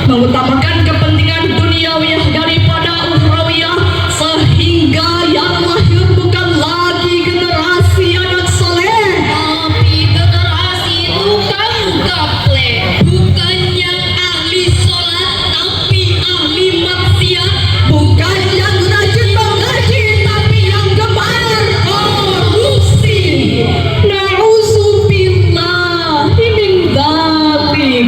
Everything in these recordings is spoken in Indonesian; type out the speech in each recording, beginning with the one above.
mengutamakan kepentingan duniawiyah daripada ukhrawiyah, sehingga yang lahir bukan lagi generasi anak soleh, tapi generasi tukang gaple, bukan yang ahli sholat tapi ahli maksiat, bukan yang rajin mengaji tapi yang gemar korupsi. Na'udzubillah min dzalik.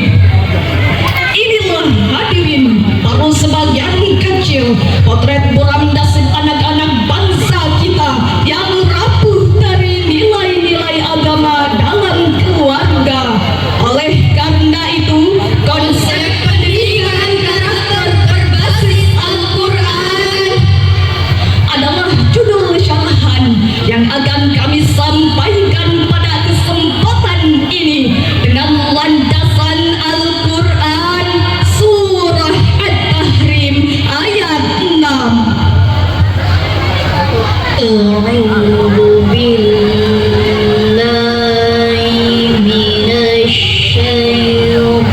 Inilah hadirin baru sebagian kecil potret buram nasib anak-anak bangsa kita yang rapuh dari nilai-nilai agama dalam keluarga. Oleh karena itu, konsep pendidikan karakter berbasis Al-Quran adalah judul syarahan yang akan kami sampaikan pada kesempatan ini dengan landasan Al-Quran surah At-Tahrim ayat 6. A'udzu billahi minasy syaithanir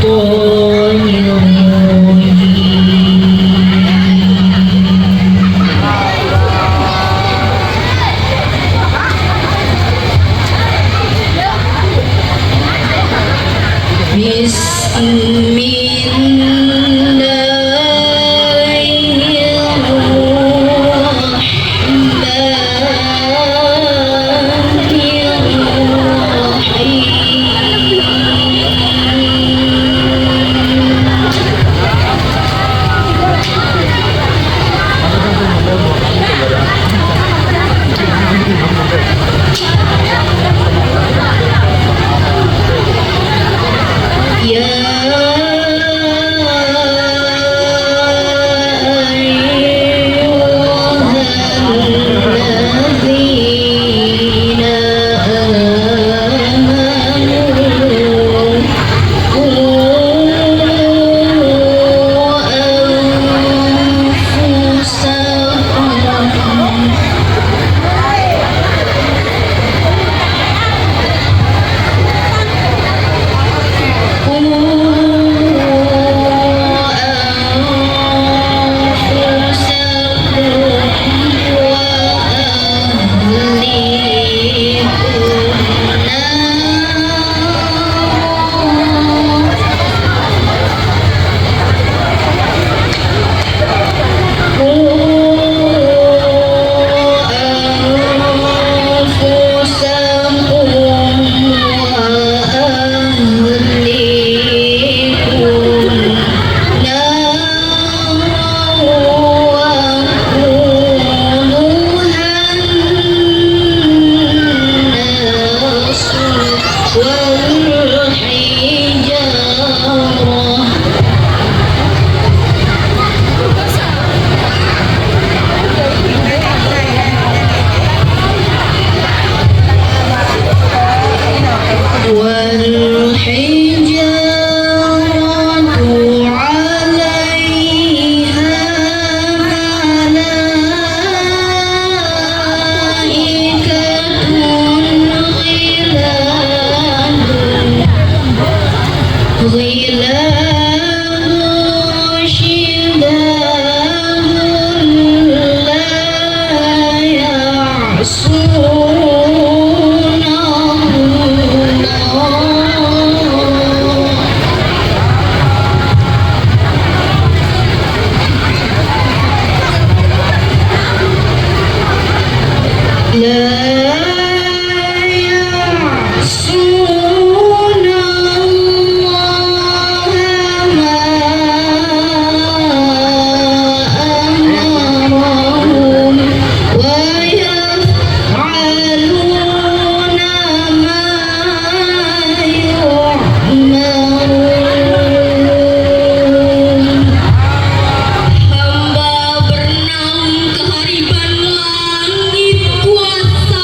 langit kuasa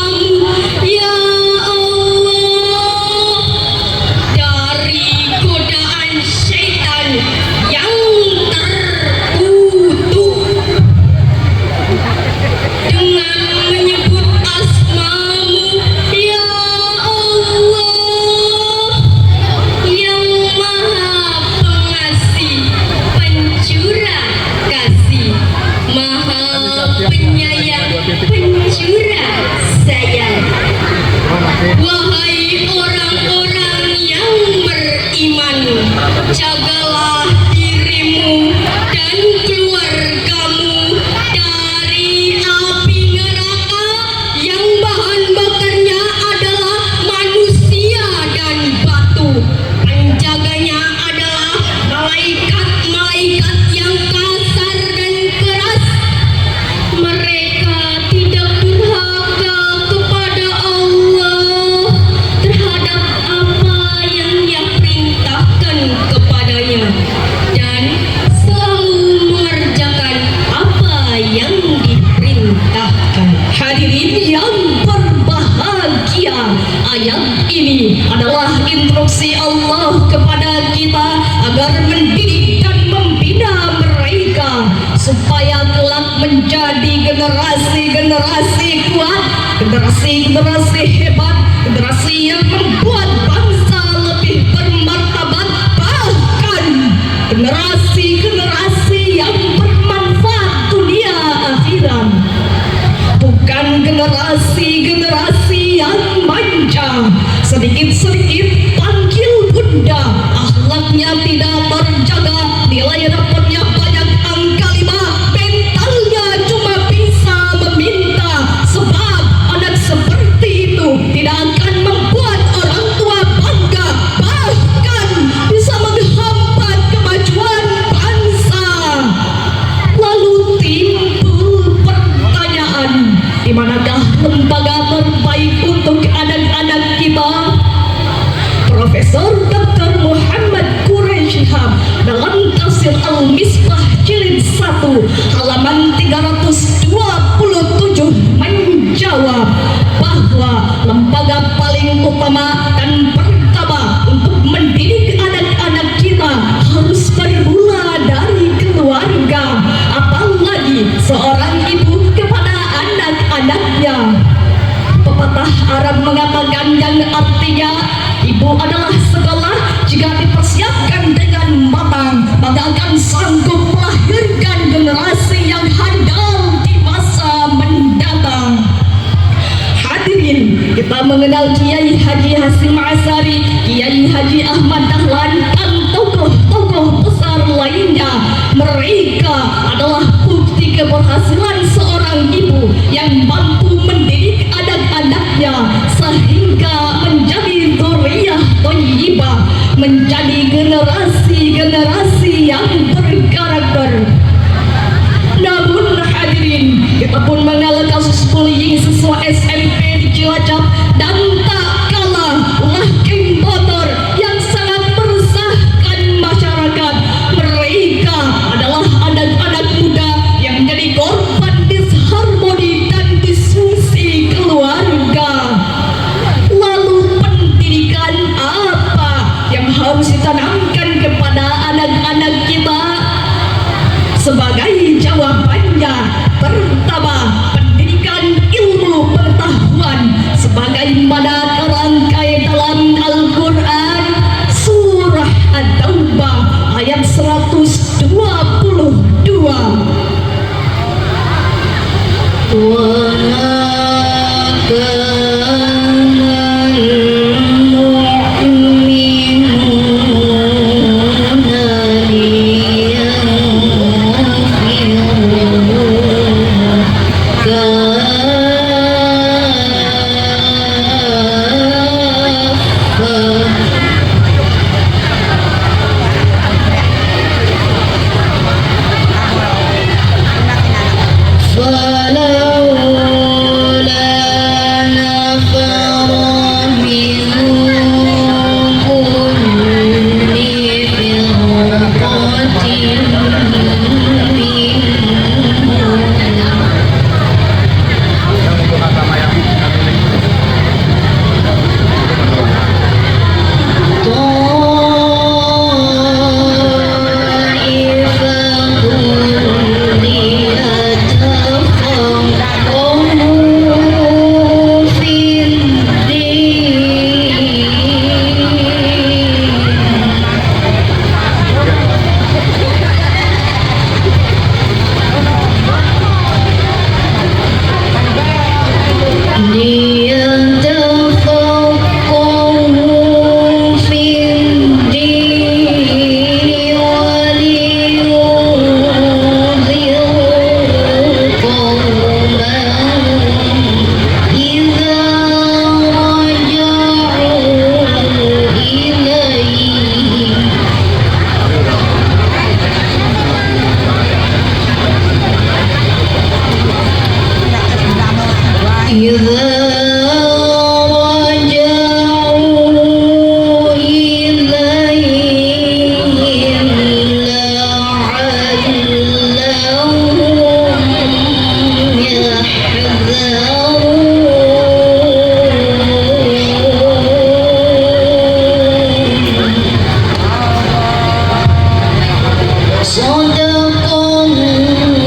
supaya kelak menjadi generasi-generasi kuat, generasi-generasi hebat, generasi yang membuat bangsa lebih bermartabat, bahkan generasi-generasi yang bermanfaat dunia akhirat. Bukan generasi-generasi yang manja, sedikit-sedikit panggil bunda, akhlaknya tidak terjaga, nilai rapotnya banyak angka 5, mentalnya cuma bisa meminta. Sebab anak seperti itu tidak akan membuat orang tua bangga, bahkan bisa menghambat kemajuan bangsa. Lalu timbul pertanyaan, di manakah lembaga terbaik untuk anak-anak kita? Profesor Dr. Muhammad Quraish Shihab dalam tafsir Al-Misbah jilid 1 halaman 327 menjawab bahwa lembaga paling utama dan pertama untuk mendidik anak-anak kita harus bermula dari keluarga, apalagi seorang ibu kepada anak-anaknya. Pepatah Arab mengatakan yang artinya ibu adalah sekolah, jika dipersiapkan dengan matang maka akan sanggup melahirkan generasi yang handal di masa mendatang. Hadirin, kita mengenal Kiai Haji Hasyim Asy'ari, Kiai Haji Ahmad Dahlan, dan tokoh-tokoh besar lainnya. Mereka adalah bukti keberhasilan seorang ibu yang mampu mendidik anak-anaknya sehingga menjadi dzurriyyah thayyibah, menjadi generasi-generasi yang berkarakter. Namun hadirin, kita pun mengenal kasus bullying siswa SMP di Cilacap, dan tak kalah ulah geng motor yang sangat meresahkan masyarakat. Mereka adalah anak-anak muda yang menjadi korban disharmoni dan disfungsi keluarga. Lalu pendidikan apa yang harus ditanamkan kepada anak-anak kita? Sebagai jawabannya, pertama, pendidikan ilmu pengetahuan sebagaimana terangkai dalam Al-Quran surah At-Taubah ayat 122. Sadaqallah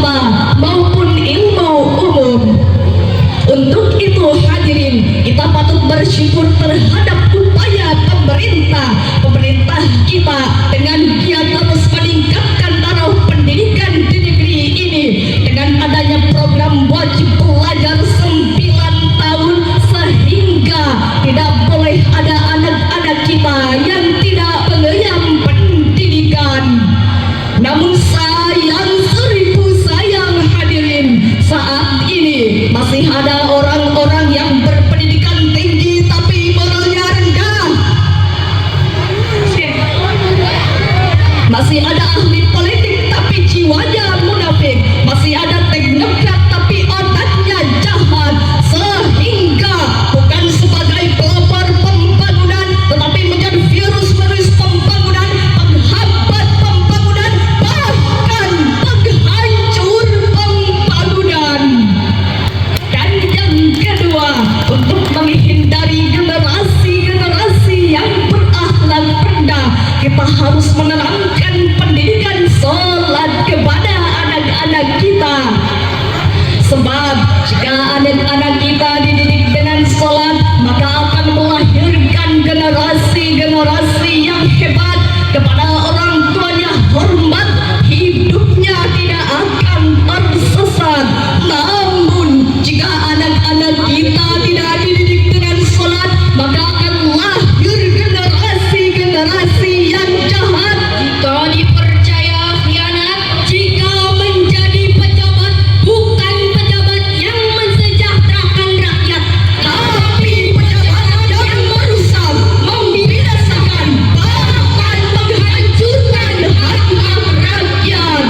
agama maupun ilmu umum. Untuk itu hadirin, kita patut bersyukur terhadap upaya pemerintah kita dengan giat terus meningkatkan taraf pendidikan di negeri ini dengan adanya program wajib belajar 9 tahun, sehingga tidak boleh ada anak-anak kita yang tidak mengenyam pendidikan. Namun sayang, seribu sayang hadirin, saat ini masih ada orang-orang yang berpendidikan tinggi tapi moralnya rendah. Masih ada ahli politik tapi jiwanya munafik. Masih ada teknokrat tapi otaknya jahat, sehingga bukan sebagai pelopor pembangunan tetapi menjadi virus-virus pembangunan, penghambat pembangunan, bahkan penghancur pembangunan. Dan yang kedua, untuk menghindari generasi-generasi yang berakhlak rendah, kita harus menanamkan pendidikan sholat kepada anak-anak kita. Sebab jika anak-anak kita dididik dengan sholat, maka akan melahirkan generasi-generasi yang hebat, kepada orang tuanya hormat, hidupnya tidak akan tersesat. Namun jika anak-anak kita tidak dididik dengan sholat, maka akan lahir generasi-generasi yang jahat. Jika dipercaya khianat, jika menjadi pejabat, bukan pejabat yang mensejahterakan rakyat, tapi pejabat yang merusak, membinasakan, bahkan menghancurkan hak-hak rakyat.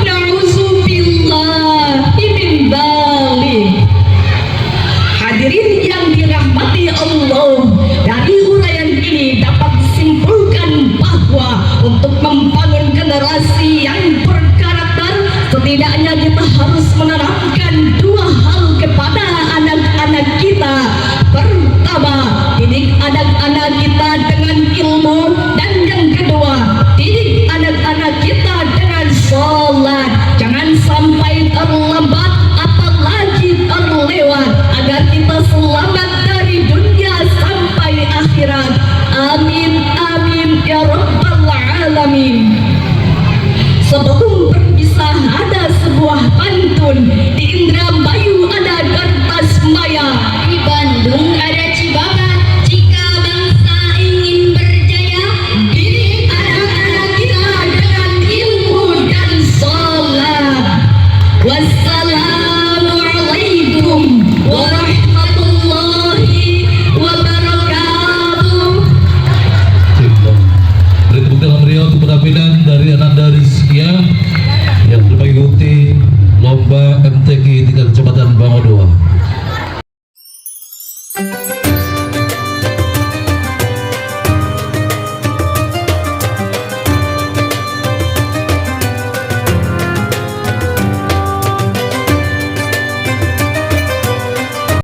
Nauzubillahi min dzalik. Hadirin yang dirahmati Allah, dari uraian ini dapat disimpulkan bahwa untuk membangun generasi yang berkarakter, setidaknya kita harus menanamkan 2 hal kepada anak-anak kita. Pertama, didik anak-anak kita dengan ilmu, dan yang kedua, didik anak-anak kita dengan sholat. Jangan sampai terlambat, apalagi terlewat, agar kita selamat dari dunia sampai akhirat. Amin, amin, ya rabbal alamin. Sebelum berpisah, ada sebuah pantun